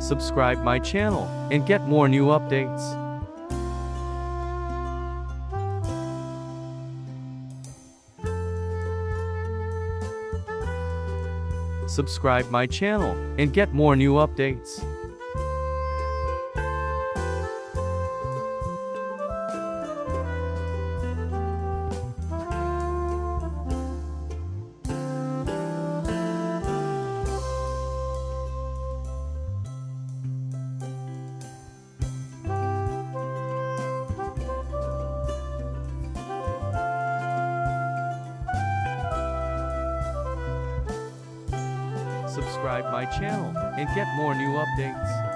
Subscribe my channel and get more new updates. Subscribe my channel and get more new updates. Subscribe my channel and get more new updates.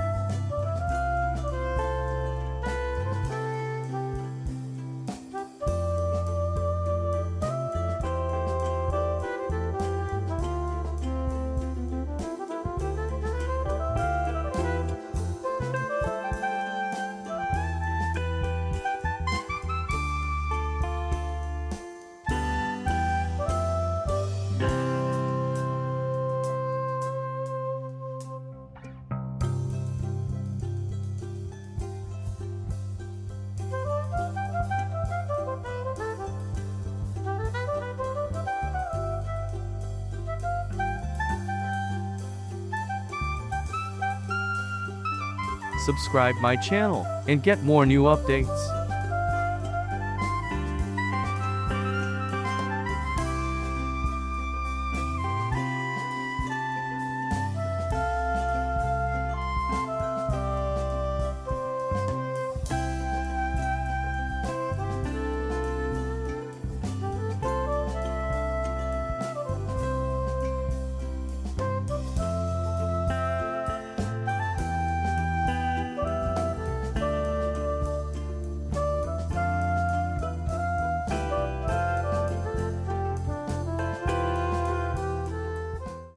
Subscribe my channel and get more new updates.